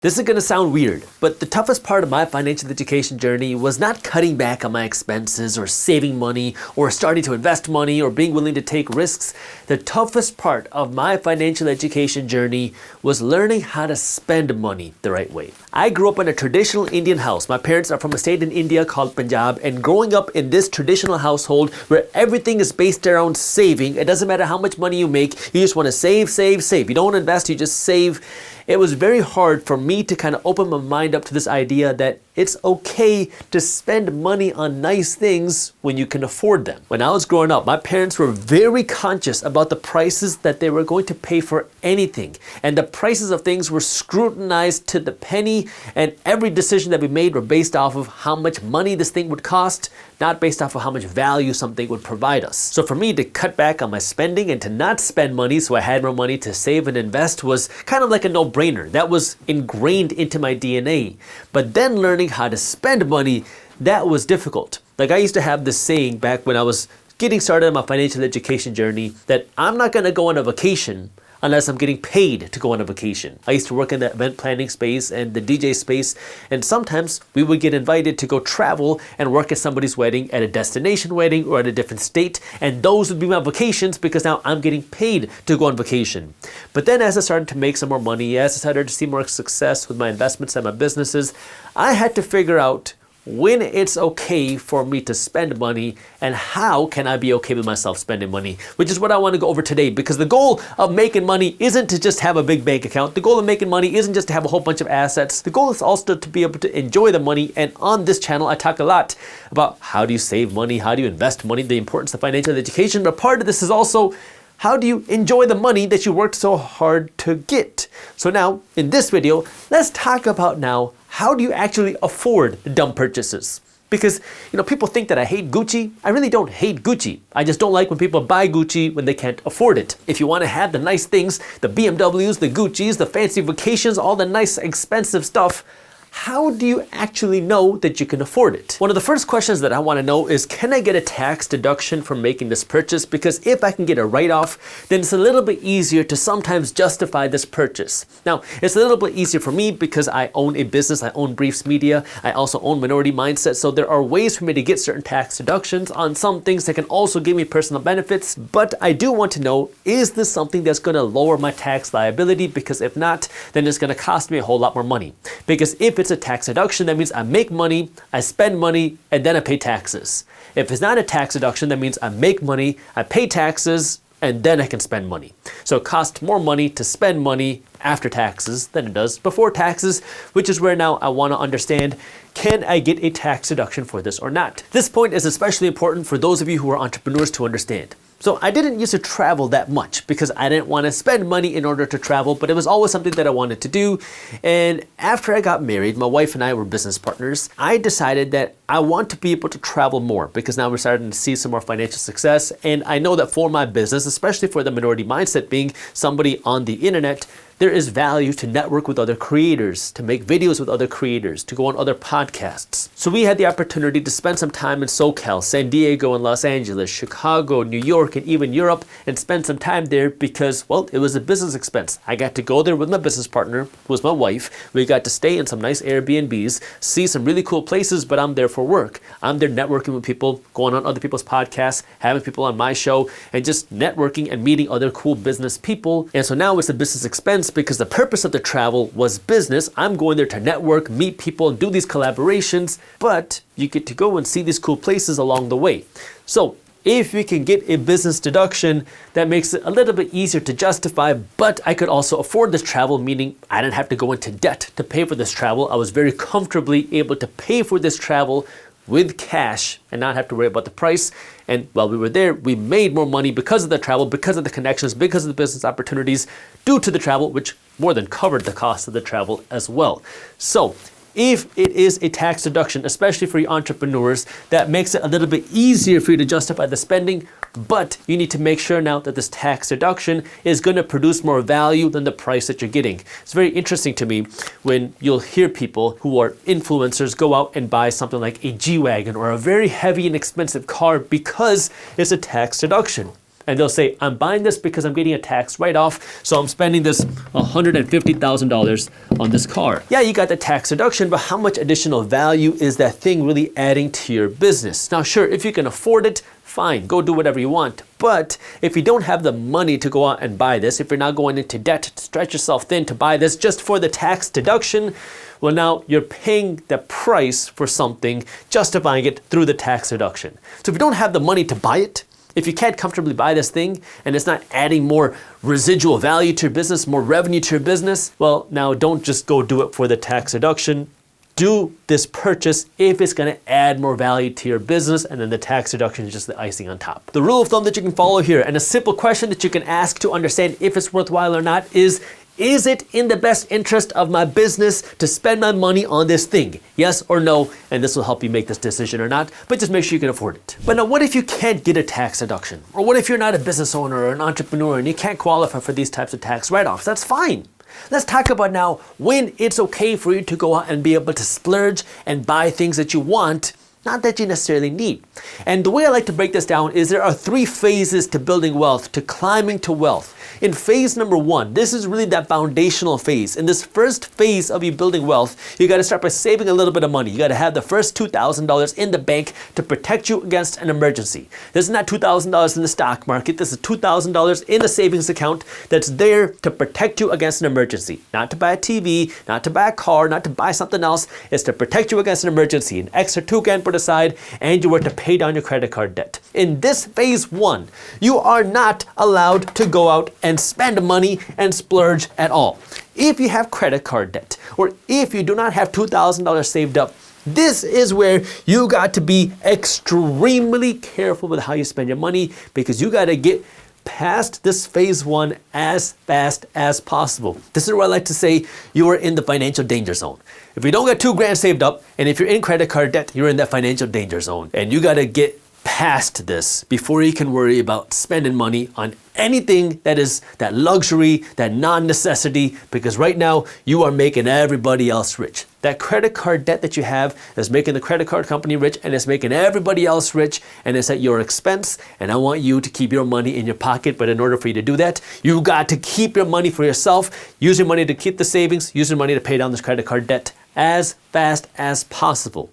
This is going to sound weird, but the toughest part of my financial education journey was not cutting back on my expenses or saving money or starting to invest money or being willing to take risks. The toughest part of my financial education journey was learning how to spend money the right way. I grew up in a traditional Indian house. My parents are from a state in India called Punjab, and growing up in this traditional household where everything is based around saving, it doesn't matter how much money you make, you just want to save, save, save. You don't want to invest, you just save. It was very hard for me to kind of open my mind up to this idea that it's okay to spend money on nice things when you can afford them. When I was growing up, my parents were very conscious about the prices that they were going to pay for anything. And the prices of things were scrutinized to the penny, and every decision that we made were based off of how much money this thing would cost, not based off of how much value something would provide us. So for me to cut back on my spending and to not spend money so I had more money to save and invest was kind of like a no-brainer. That was ingrained into my DNA. But then learning how to spend money, that was difficult. Like I used to have this saying back when I was getting started on my financial education journey that I'm not going to go on a vacation unless I'm getting paid to go on a vacation. I used to work in the event planning space and the DJ space, and sometimes we would get invited to go travel and work at somebody's wedding, at a destination wedding or at a different state, and those would be my vacations because now I'm getting paid to go on vacation. But then as I started to make some more money, as I started to see more success with my investments and my businesses, I had to figure out when it's okay for me to spend money and how can I be okay with myself spending money, which is what I want to go over today, because the goal of making money isn't to just have a big bank account. The goal of making money isn't just to have a whole bunch of assets. The goal is also to be able to enjoy the money. And on this channel, I talk a lot about how do you save money, how do you invest money, the importance of financial education. But part of this is also how do you enjoy the money that you worked so hard to get? So now, in this video, let's talk about now, how do you actually afford dumb purchases? Because, people think that I hate Gucci. I really don't hate Gucci. I just don't like when people buy Gucci when they can't afford it. If you want to have the nice things, the BMWs, the Guccis, the fancy vacations, all the nice expensive stuff, how do you actually know that you can afford it? One of the first questions that I want to know is, can I get a tax deduction for making this purchase? Because if I can get a write-off, then it's a little bit easier to sometimes justify this purchase. Now, it's a little bit easier for me because I own a business, I own Briefs Media, I also own Minority Mindset, so there are ways for me to get certain tax deductions on some things that can also give me personal benefits. But I do want to know, is this something that's going to lower my tax liability? Because if not, then it's going to cost me a whole lot more money. Because if it's a tax deduction, that means I make money, I spend money, and then I pay taxes. If it's not a tax deduction, that means I make money, I pay taxes, and then I can spend money. So it costs more money to spend money after taxes than it does before taxes, which is where now I want to understand, can I get a tax deduction for this or not? This point is especially important for those of you who are entrepreneurs to understand. So I didn't used to travel that much because I didn't want to spend money in order to travel, but it was always something that I wanted to do. And after I got married, my wife and I were business partners. I decided that I want to be able to travel more because now we're starting to see some more financial success. And I know that for my business, especially for the Minority Mindset, being somebody on the internet, there is value to network with other creators, to make videos with other creators, to go on other podcasts. So we had the opportunity to spend some time in SoCal, San Diego and Los Angeles, Chicago, New York, and even Europe, and spend some time there because, well, it was a business expense. I got to go there with my business partner, who was my wife. We got to stay in some nice Airbnbs, see some really cool places, but I'm there for work. I'm there networking with people, going on other people's podcasts, having people on my show, and just networking and meeting other cool business people. And so now it's a business expense because the purpose of the travel was business. I'm going there to network, meet people, and do these collaborations, but you get to go and see these cool places along the way. So if we can get a business deduction, that makes it a little bit easier to justify, but I could also afford this travel, meaning I didn't have to go into debt to pay for this travel. I was very comfortably able to pay for this travel with cash and not have to worry about the price. And while we were there, we made more money because of the travel, because of the connections, because of the business opportunities due to the travel, which more than covered the cost of the travel as well. So if it is a tax deduction, especially for you entrepreneurs, that makes it a little bit easier for you to justify the spending, but you need to make sure now that this tax deduction is going to produce more value than the price that you're getting. It's very interesting to me when you'll hear people who are influencers go out and buy something like a G-Wagon or a very heavy and expensive car because it's a tax deduction. And they'll say, I'm buying this because I'm getting a tax write-off, so I'm spending this $150,000 on this car. Yeah, you got the tax deduction, but how much additional value is that thing really adding to your business? Now, sure, if you can afford it, fine, go do whatever you want. But if you don't have the money to go out and buy this, if you're not going into debt to stretch yourself thin to buy this just for the tax deduction, well, now you're paying the price for something, justifying it through the tax deduction. So if you don't have the money to buy it, if you can't comfortably buy this thing and it's not adding more residual value to your business, more revenue to your business, well, now don't just go do it for the tax deduction. Do this purchase if it's going to add more value to your business, and then the tax deduction is just the icing on top. The rule of thumb that you can follow here, and a simple question that you can ask to understand if it's worthwhile or not is it in the best interest of my business to spend my money on this thing? Yes or no? And this will help you make this decision or not, but just make sure you can afford it. But now what if you can't get a tax deduction? Or what if you're not a business owner or an entrepreneur and you can't qualify for these types of tax write-offs? That's fine. Let's talk about now when it's okay for you to go out and be able to splurge and buy things that you want, not that you necessarily need. And the way I like to break this down is there are 3 phases to building wealth, to climbing to wealth. In phase number 1, this is really that foundational phase. In this first phase of you building wealth, you got to start by saving a little bit of money. You got to have the first $2,000 in the bank to protect you against an emergency. This is not $2,000 in the stock market. This is $2,000 in a savings account that's there to protect you against an emergency. Not to buy a TV, not to buy a car, not to buy something else. It's to protect you against an emergency. An extra $2,000 put aside, and you were to pay down your credit card debt. In this phase 1, you are not allowed to go out and spend money and splurge at all. If you have credit card debt, or if you do not have $2,000 saved up, this is where you got to be extremely careful with how you spend your money, because you got to get past this phase 1 as fast as possible. This is where I like to say you are in the financial danger zone. If you don't get $2,000 saved up, and if you're in credit card debt, you're in that financial danger zone. And you got to get past this before you can worry about spending money on anything that is that luxury, that non-necessity, because right now you are making everybody else rich. That credit card debt that you have is making the credit card company rich, and it's making everybody else rich, and it's at your expense. And I want you to keep your money in your pocket, but in order for you to do that, you got to keep your money for yourself. Use your money to keep the savings, use your money to pay down this credit card debt as fast as possible.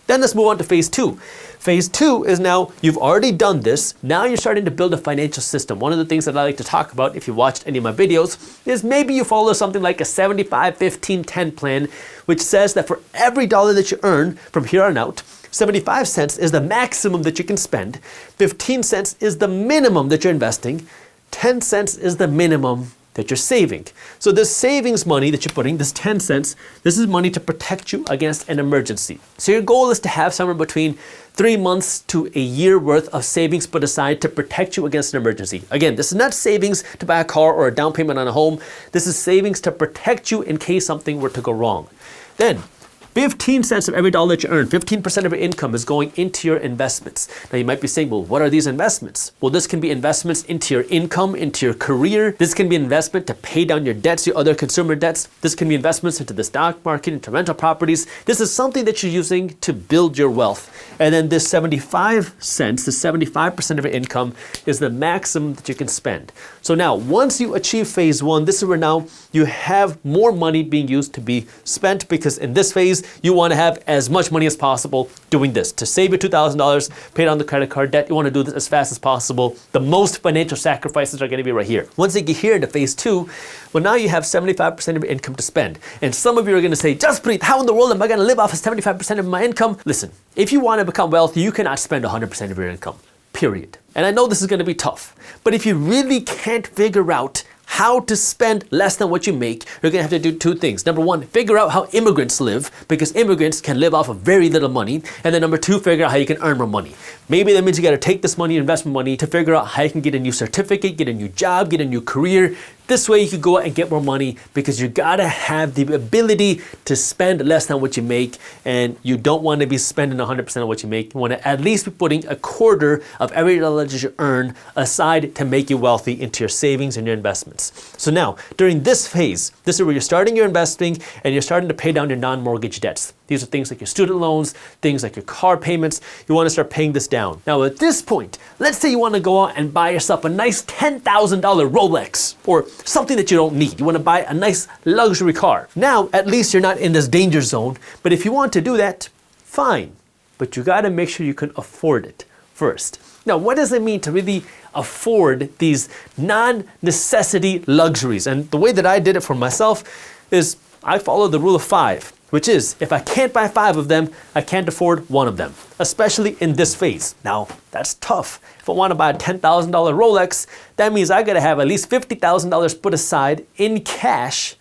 Then let's move on to phase 2. Phase 2 is now you've already done this. Now you're starting to build a financial system. One of the things that I like to talk about, if you watched any of my videos, is maybe you follow something like a 75-15-10 plan, which says that for every dollar that you earn from here on out, 75 cents is the maximum that you can spend, 15 cents is the minimum that you're investing, 10 cents is the minimum that you're saving. So this savings money that you're putting, this 10 cents, this is money to protect you against an emergency. So your goal is to have somewhere between 3 months to a year worth of savings put aside to protect you against an emergency. Again, this is not savings to buy a car or a down payment on a home. This is savings to protect you in case something were to go wrong. Then 15 cents of every dollar that you earn, 15% of your income is going into your investments. Now you might be saying, well, what are these investments? Well, this can be investments into your income, into your career. This can be investment to pay down your debts, your other consumer debts. This can be investments into the stock market, into rental properties. This is something that you're using to build your wealth. And then this 75 cents, the 75% of your income is the maximum that you can spend. So now, once you achieve phase 1, this is where now you have more money being used to be spent, because in this phase, you want to have as much money as possible doing this. To save your $2,000, pay down the credit card debt, you want to do this as fast as possible. The most financial sacrifices are going to be right here. Once you get here into phase 2, well, now you have 75% of your income to spend. And some of you are going to say, Jaspreet, how in the world am I going to live off of 75% of my income? Listen, if you want to become wealthy, you cannot spend 100% of your income, period. And I know this is going to be tough, but if you really can't figure out how to spend less than what you make, you're gonna have to do 2 things. Number 1, figure out how immigrants live, because immigrants can live off of very little money. And then number 2, figure out how you can earn more money. Maybe that means you gotta take this money, investment money, to figure out how you can get a new certificate, get a new job, get a new career. This way you can go out and get more money, because you gotta have the ability to spend less than what you make, and you don't want to be spending 100% of what you make. You want to at least be putting a quarter of every dollar that you earn aside to make you wealthy into your savings and your investments. So now, during this phase, this is where you're starting your investing and you're starting to pay down your non-mortgage debts. These are things like your student loans, things like your car payments. You want to start paying this down. Now at this point, let's say you want to go out and buy yourself a nice $10,000 Rolex or something that you don't need. You want to buy a nice luxury car. Now, at least you're not in this danger zone. But if you want to do that, fine. But you got to make sure you can afford it first. Now, what does it mean to really afford these non-necessity luxuries? And the way that I did it for myself is I followed the rule of 5. Which is, if I can't buy 5 of them, I can't afford 1 of them, especially in this phase. Now, that's tough. If I want to buy a $10,000 Rolex, that means I gotta have at least $50,000 put aside in cash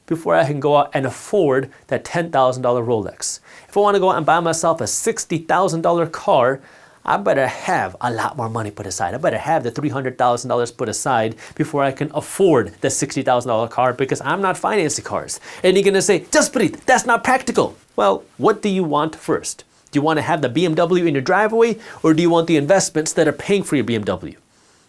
before I can go out and afford that $10,000 Rolex. If I want to go out and buy myself a $60,000 car, I better have a lot more money put aside. I better have the $300,000 put aside before I can afford the $60,000 car because I'm not financing cars. And you're gonna say, Jaspreet, that's not practical. Well, what do you want first? Do you want to have the BMW in your driveway or do you want the investments that are paying for your BMW?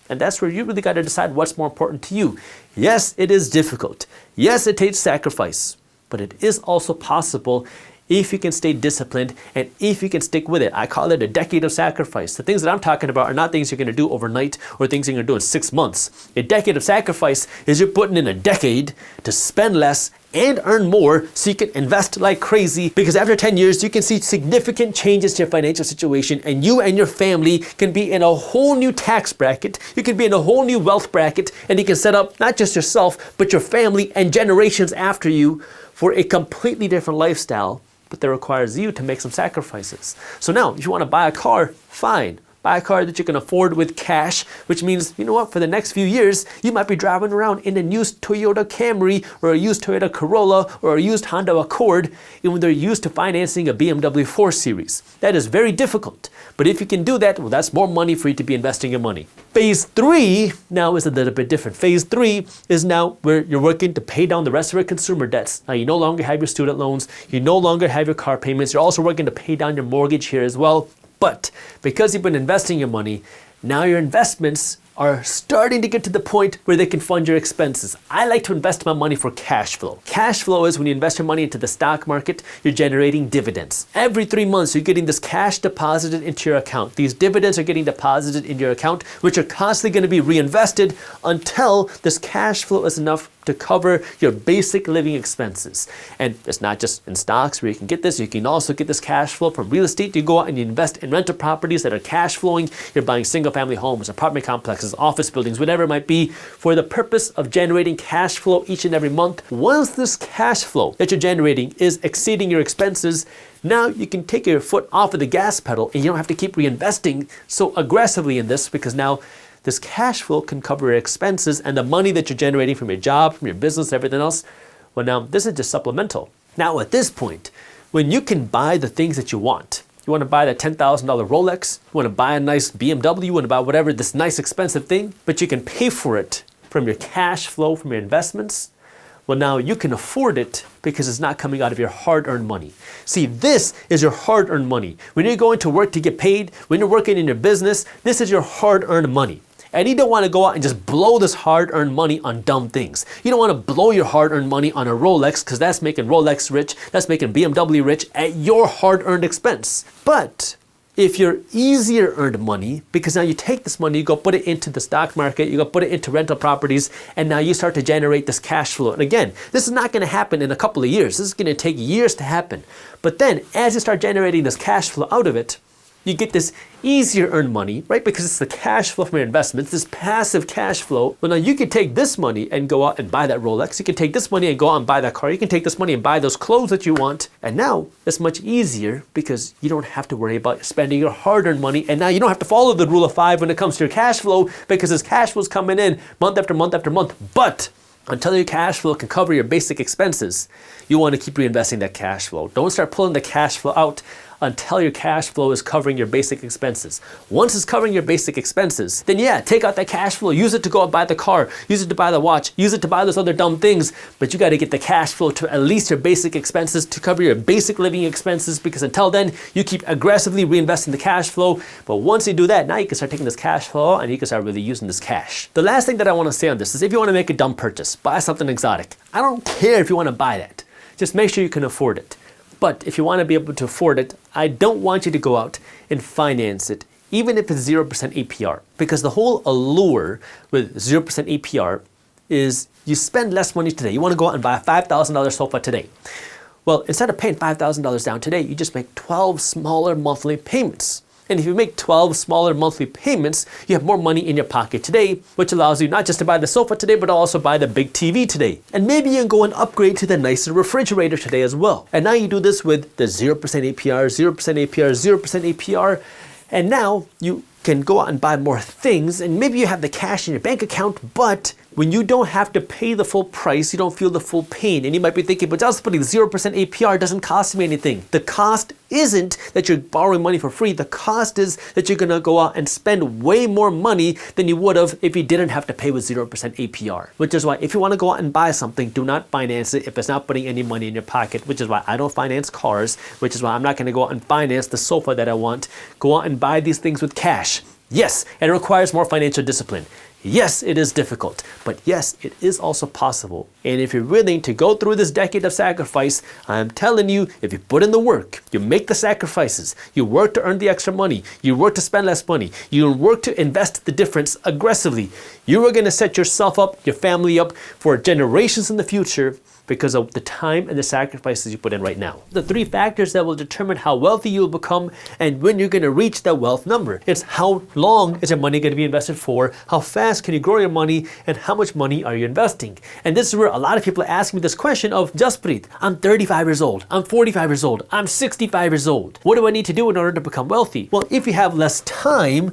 And that's where you really got to decide what's more important to you. Yes, it is difficult. Yes, it takes sacrifice, but it is also possible if you can stay disciplined and if you can stick with it. I call it a decade of sacrifice. The things that I'm talking about are not things you're going to do overnight or things you're going to do in 6 months. A decade of sacrifice is you're putting in a decade to spend less and earn more so you can invest like crazy, because after 10 years you can see significant changes to your financial situation and you and your family can be in a whole new tax bracket, you can be in a whole new wealth bracket, and you can set up not just yourself but your family and generations after you for a completely different lifestyle, but that requires you to make some sacrifices. So now, if you want to buy a car, fine. Buy a car that you can afford with cash, which means, you know what, for the next few years, you might be driving around in a used Toyota Camry or a used Toyota Corolla or a used Honda Accord, even though you're used to financing a BMW 4 Series. That is very difficult. But if you can do that, well, that's more money for you to be investing your money. Phase 3 now is a little bit different. Phase 3 is now where you're working to pay down the rest of your consumer debts. Now, you no longer have your student loans. You no longer have your car payments. You're also working to pay down your mortgage here as well. But because you've been investing your money, now your investments are starting to get to the point where they can fund your expenses. I like to invest my money for cash flow. Cash flow is when you invest your money into the stock market, you're generating dividends. Every 3 months, you're getting this cash deposited into your account. These dividends are getting deposited into your account, which are constantly going to be reinvested until this cash flow is enough to cover your basic living expenses. And it's not just in stocks where you can get this, you can also get this cash flow from real estate. You go out and you invest in rental properties that are cash flowing. You're buying single family homes, apartment complexes, office buildings, whatever it might be, for the purpose of generating cash flow each and every month. Once this cash flow that you're generating is exceeding your expenses, now you can take your foot off of the gas pedal and you don't have to keep reinvesting so aggressively in this, because now this cash flow can cover your expenses and the money that you're generating from your job, from your business, everything else. Well, now this is just supplemental. Now at this point, when you can buy the things that you want, you want to buy that $10,000 Rolex, you want to buy a nice BMW, you want to buy whatever, this nice expensive thing, but you can pay for it from your cash flow, from your investments. Well, now you can afford it because it's not coming out of your hard-earned money. See, this is your hard-earned money. When you're going to work to get paid, when you're working in your business, this is your hard-earned money. And you don't want to go out and just blow this hard-earned money on dumb things. You don't want to blow your hard-earned money on a Rolex, because that's making Rolex rich, that's making BMW rich at your hard-earned expense. But if you're easier earned money, because now you take this money, you go put it into the stock market, you go put it into rental properties, and now you start to generate this cash flow. And again, this is not going to happen in a couple of years. This is going to take years to happen. But then as you start generating this cash flow out of it, you get this easier earned money, right? Because it's the cash flow from your investments, this passive cash flow. Well, now you can take this money and go out and buy that Rolex. You can take this money and go out and buy that car. You can take this money and buy those clothes that you want. And now it's much easier because you don't have to worry about spending your hard-earned money. And now you don't have to follow the rule of 5 when it comes to your cash flow, because this cash flow's coming in month after month after month. But until your cash flow can cover your basic expenses, you want to keep reinvesting that cash flow. Don't start pulling the cash flow out until your cash flow is covering your basic expenses. Once it's covering your basic expenses, then yeah, take out that cash flow, use it to go and buy the car, use it to buy the watch, use it to buy those other dumb things, but you got to get the cash flow to at least your basic expenses, to cover your basic living expenses, because until then, you keep aggressively reinvesting the cash flow. But once you do that, now you can start taking this cash flow and you can start really using this cash. The last thing that I want to say on this is, if you want to make a dumb purchase, buy something exotic. I don't care if you want to buy that. Just make sure you can afford it. But if you want to be able to afford it, I don't want you to go out and finance it, even if it's 0% APR. Because the whole allure with 0% APR is you spend less money today. You want to go out and buy a $5,000 sofa today. Well, instead of paying $5,000 down today, you just make 12 smaller monthly payments. And if you make 12 smaller monthly payments, you have more money in your pocket today, which allows you not just to buy the sofa today, but also buy the big TV today. And maybe you can go and upgrade to the nicer refrigerator today as well. And now you do this with the 0% APR, 0% APR, 0% APR, and now you can go out and buy more things, and maybe you have the cash in your bank account, but when you don't have to pay the full price, you don't feel the full pain. And you might be thinking, but just putting 0% APR doesn't cost me anything. The cost isn't that you're borrowing money for free. The cost is that you're gonna go out and spend way more money than you would have if you didn't have to pay with 0% APR. Which is why if you wanna go out and buy something, do not finance it if it's not putting any money in your pocket, which is why I don't finance cars, which is why I'm not gonna go out and finance the sofa that I want. Go out and buy these things with cash. Yes, it requires more financial discipline. Yes, it is difficult, but yes, it is also possible. And if you're willing to go through this decade of sacrifice, I'm telling you, if you put in the work, you make the sacrifices, you work to earn the extra money, you work to spend less money, you work to invest the difference aggressively, you are going to set yourself up, your family up for generations in the future because of the time and the sacrifices you put in right now. The 3 factors that will determine how wealthy you'll become and when you're gonna reach that wealth number. It's how long is your money gonna be invested for, how fast can you grow your money, and how much money are you investing? And this is where a lot of people ask me this question of, Jaspreet, I'm 35 years old, I'm 45 years old, I'm 65 years old. What do I need to do in order to become wealthy? Well, if you have less time,